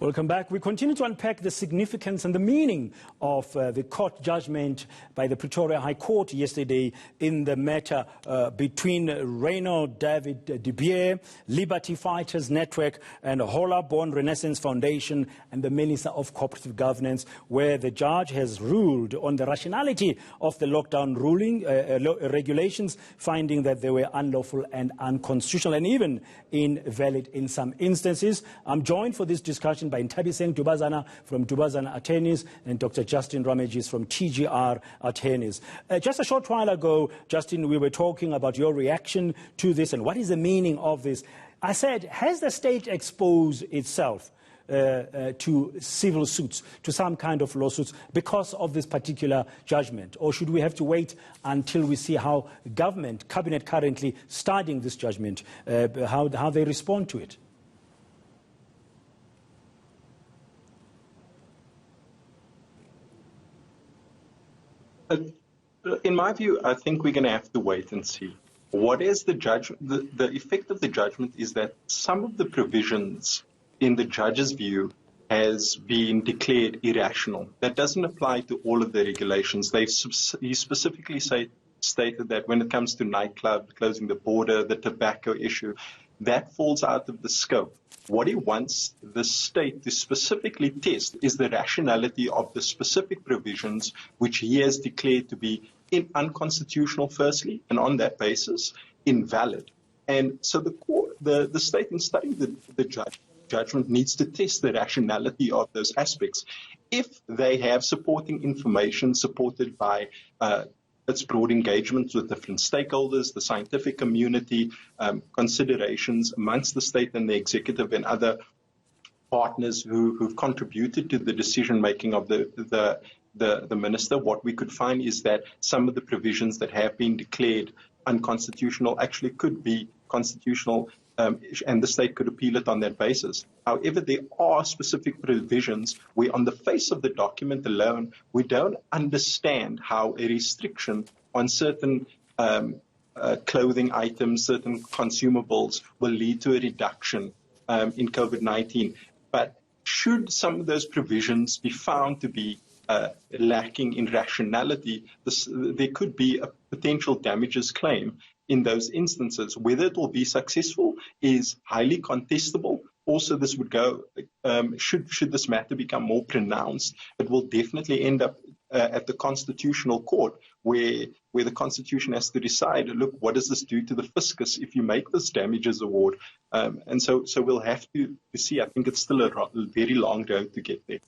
Welcome back. We continue to unpack the significance and the meaning of the court judgment by the Pretoria High Court yesterday in the matter between Reynold David de Beer, Liberty Fighters Network and Holabone Renaissance Foundation and the Minister of Cooperative Governance, where the judge has ruled on the rationality of the lockdown ruling regulations, finding that they were unlawful and unconstitutional and even invalid in some instances. I'm joined for this discussion by Nthabiseng Dubazana from Dubazana Attorneys and Dr. Justin Ramages from TGR Attorneys. Just a short while ago, Justin, we were talking about your reaction to this and what is the meaning of this. I said, has the state exposed itself to civil suits, to some kind of lawsuits because of this particular judgment? Or should we have to wait until we see how cabinet currently studying this judgment, how they respond to it? In my view, I think we're going to have to wait and see. What is the judgment? The effect of the judgment is that some of the provisions in the judge's view has been declared irrational. That doesn't apply to all of the regulations. He specifically stated that when it comes to nightclub, closing the border, the tobacco issue, that falls out of the scope. What he wants the state to specifically test is the rationality of the specific provisions which he has declared to be unconstitutional, firstly, and on that basis, invalid. And so the state, in studying the judgment, needs to test the rationality of those aspects. If they have supporting information supported by its broad engagements with different stakeholders, the scientific community, considerations amongst the state and the executive and other partners who've contributed to the decision-making of the minister, what we could find is that some of the provisions that have been declared unconstitutional actually could be constitutional, and the state could appeal it on that basis. However, there are specific provisions where on the face of the document alone, we don't understand how a restriction on certain clothing items, certain consumables will lead to a reduction in COVID-19. But should some of those provisions be found to be lacking in rationality, there could be a potential damages claim in those instances. Whether it will be successful is highly contestable. Also, this would go, should this matter become more pronounced, it will definitely end up at the Constitutional Court, where the Constitution has to decide, look, what does this do to the fiscus if you make this damages award? And so we'll have to see. I think it's still a very long road to get there.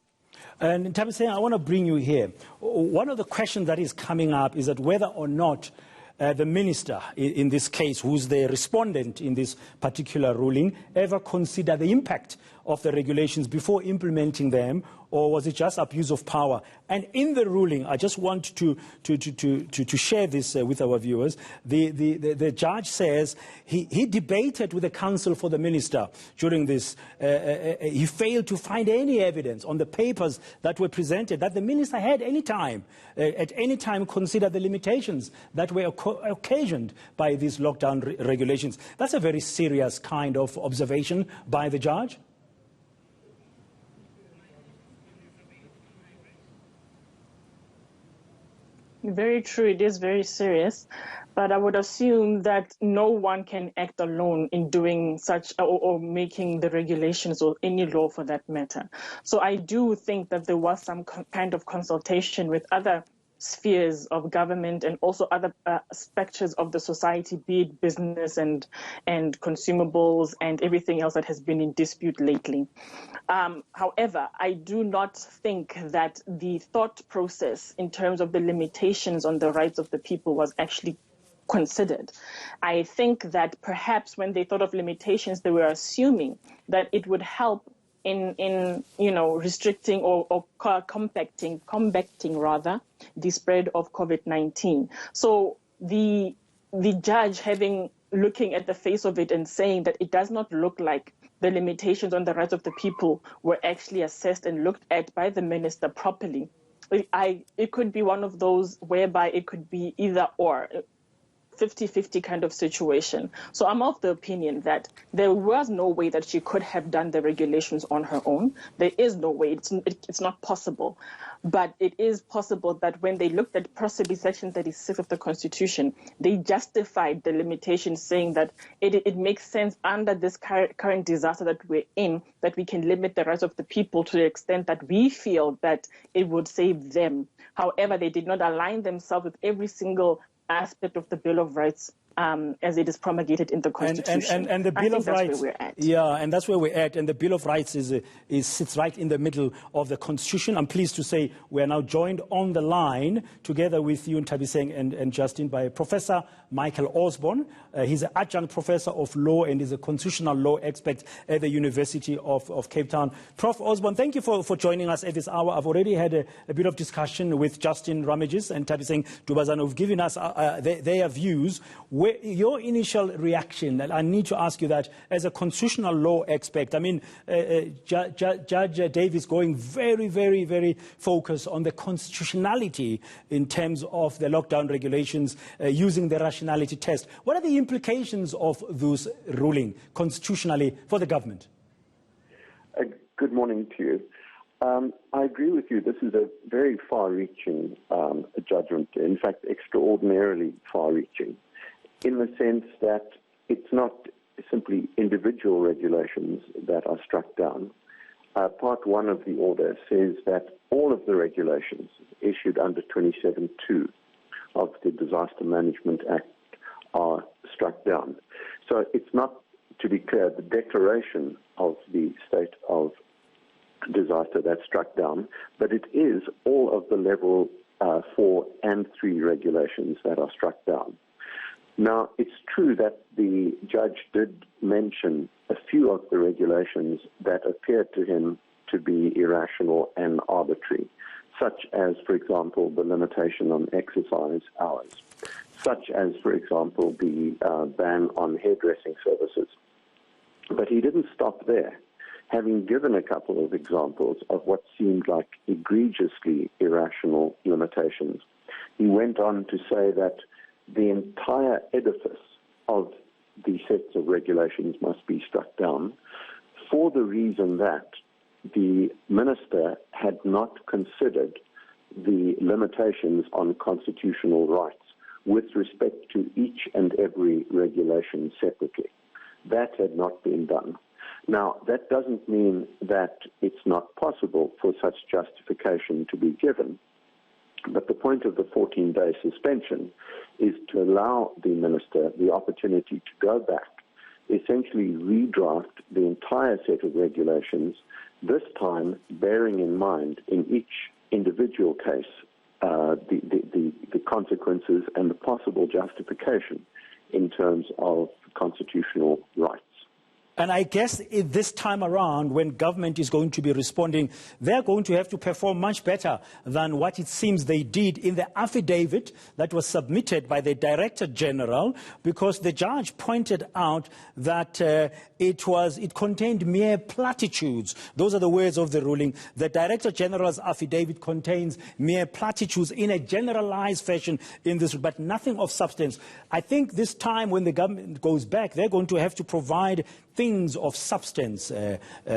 And Nthabiseng, I want to bring you here. One of the questions that is coming up is that whether or not the minister, in this case, who's the respondent in this particular ruling, ever consider the impact of the regulations before implementing them, or was it just abuse of power? And in the ruling, I just want to share this with our viewers. The judge says he debated with the counsel for the minister during this. He failed to find any evidence on the papers that were presented that the minister had at any time considered the limitations that were occasioned by these lockdown regulations. That's a very serious kind of observation by the judge. Very true. It is very serious. But I would assume that no one can act alone in doing such or making the regulations or any law for that matter. So I do think that there was some kind of consultation with other spheres of government and also other specters of the society, be it business and consumables and everything else that has been in dispute lately. However, I do not think that the thought process in terms of the limitations on the rights of the people was actually considered. I think that perhaps when they thought of limitations, they were assuming that it would help in restricting or combating rather the spread of COVID-19. So the judge looking at the face of it and saying that it does not look like the limitations on the rights of the people were actually assessed and looked at by the minister properly. It could be one of those whereby it could be either or. 50-50 kind of situation. So I'm of the opinion that there was no way that she could have done the regulations on her own. There is no way. It's not possible. But it is possible that when they looked at possibly Section 36 of the Constitution, they justified the limitations, saying that it makes sense under this current disaster that we're in, that we can limit the rights of the people to the extent that we feel that it would save them. However, they did not align themselves with every single aspect of the Bill of Rights as it is promulgated in the Constitution. And the Bill of Rights, where we're at. Yeah, and that's where we're at. And the Bill of Rights sits right in the middle of the Constitution. I'm pleased to say we are now joined on the line together with you, Nthabiseng and Justin, by Professor Michael Osborne. He's an adjunct professor of law and is a constitutional law expert at the University of Cape Town. Prof. Osborne, thank you for joining us at this hour. I've already had a bit of discussion with Justin Ramages and Nthabiseng Dubazana, who've given us their views. Your initial reaction, and I need to ask you that as a constitutional law expert. I mean, Judge Davis going very, very, very focused on the constitutionality in terms of the lockdown regulations using the rationality test. What are the implications of those ruling constitutionally for the government? Good morning to you. I agree with you. This is a very far-reaching judgment, in fact, extraordinarily far-reaching, in the sense that it's not simply individual regulations that are struck down. Part 1 of the order says that all of the regulations issued under 27(2) of the Disaster Management Act are struck down. So it's not, to be clear, the declaration of the state of disaster that's struck down, but it is all of the level 4 and 3 regulations that are struck down. Now, it's true that the judge did mention a few of the regulations that appeared to him to be irrational and arbitrary, such as, for example, the limitation on exercise hours, such as, for example, the ban on hairdressing services. But he didn't stop there. Having given a couple of examples of what seemed like egregiously irrational limitations, he went on to say that the entire edifice of the sets of regulations must be struck down for the reason that the minister had not considered the limitations on constitutional rights with respect to each and every regulation separately. That had not been done. Now, that doesn't mean that it's not possible for such justification to be given, but the point of the 14-day suspension is to allow the minister the opportunity to go back, essentially redraft the entire set of regulations, this time bearing in mind in each individual case the consequences and the possible justification in terms of constitutional rights. And I guess this time around, when government is going to be responding, they're going to have to perform much better than what it seems they did in the affidavit that was submitted by the Director General, because the judge pointed out that it contained mere platitudes. Those are the words of the ruling. The Director General's affidavit contains mere platitudes in a generalized fashion in this, but nothing of substance. I think this time when the government goes back, they're going to have to provide things of substance,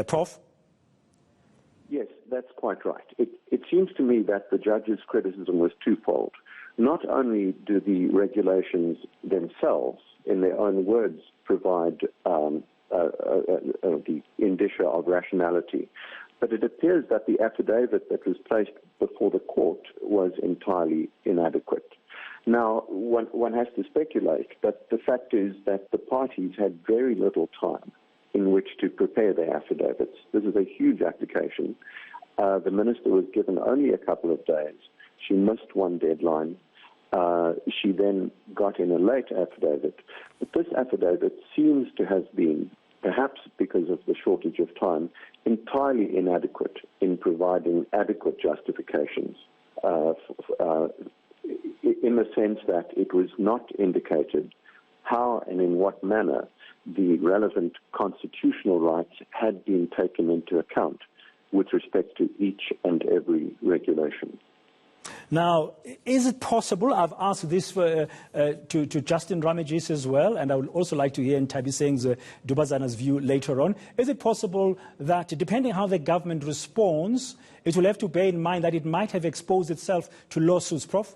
Prof? Yes, that's quite right. It seems to me that the judge's criticism was twofold. Not only do the regulations themselves, in their own words, provide the indicia of rationality, but it appears that the affidavit that was placed before the court was entirely inadequate. Now, one has to speculate, but the fact is that the parties had very little time in which to prepare their affidavits. This is a huge application. The minister was given only a couple of days. She missed one deadline. She then got in a late affidavit. But this affidavit seems to have been, perhaps because of the shortage of time, entirely inadequate in providing adequate justifications in the sense that it was not indicated how and in what manner the relevant constitutional rights had been taken into account with respect to each and every regulation. Now, is it possible, I've asked this to Justin Ramages as well, and I would also like to hear Nthabiseng Dubazana's view later on. Is it possible that, depending how the government responds, it will have to bear in mind that it might have exposed itself to lawsuits, Prof?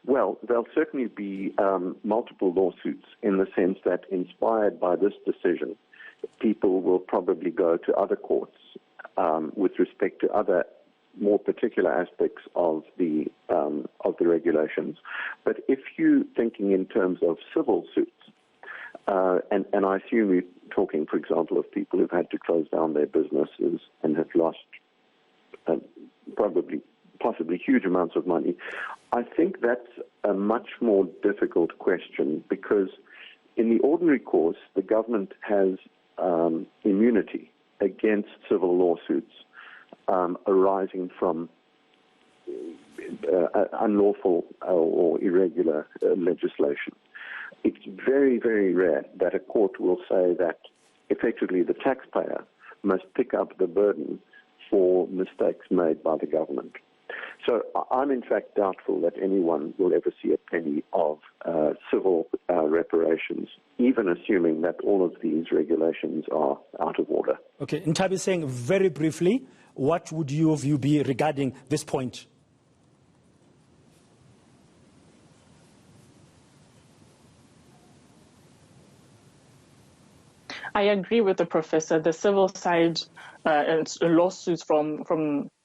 Well, there'll certainly be multiple lawsuits in the sense that, inspired by this decision, people will probably go to other courts with respect to other more particular aspects of the regulations. But if you're thinking in terms of civil suits, and I assume you're talking, for example, of people who've had to close down their businesses and have lost possibly huge amounts of money, I think that's a much more difficult question, because in the ordinary course, the government has immunity against civil lawsuits arising from unlawful or irregular legislation. It's very, very rare that a court will say that effectively the taxpayer must pick up the burden for mistakes made by the government. So I'm in fact doubtful that anyone will ever see a penny of civil reparations, even assuming that all of these regulations are out of order. Okay, Nthabiseng, very briefly, what would your view be regarding this point? I agree with the professor. The civil side and lawsuits from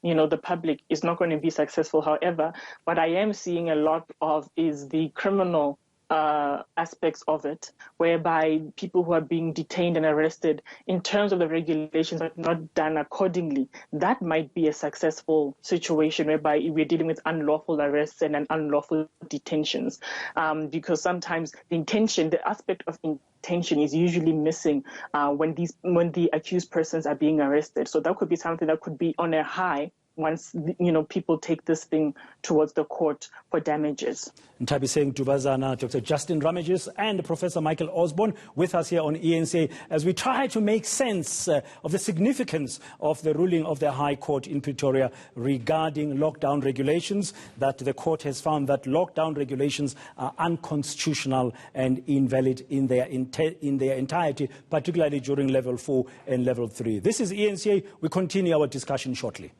the public is not going to be successful. However, what I am seeing a lot of is the criminal aspects of it, whereby people who are being detained and arrested in terms of the regulations are not done accordingly. That might be a successful situation whereby we're dealing with unlawful arrests and unlawful detentions, because sometimes the aspect of intention is usually missing when the accused persons are being arrested. So that could be something that could be on a high once people take this thing towards the court for damages. Nthabiseng Dubazana, Dr. Justin Ramages, and Professor Michael Osborne with us here on ENCA as we try to make sense of the significance of the ruling of the High Court in Pretoria regarding lockdown regulations, that the court has found that lockdown regulations are unconstitutional and invalid in their entirety, particularly during level 4 and level 3. This is ENCA. We continue our discussion shortly.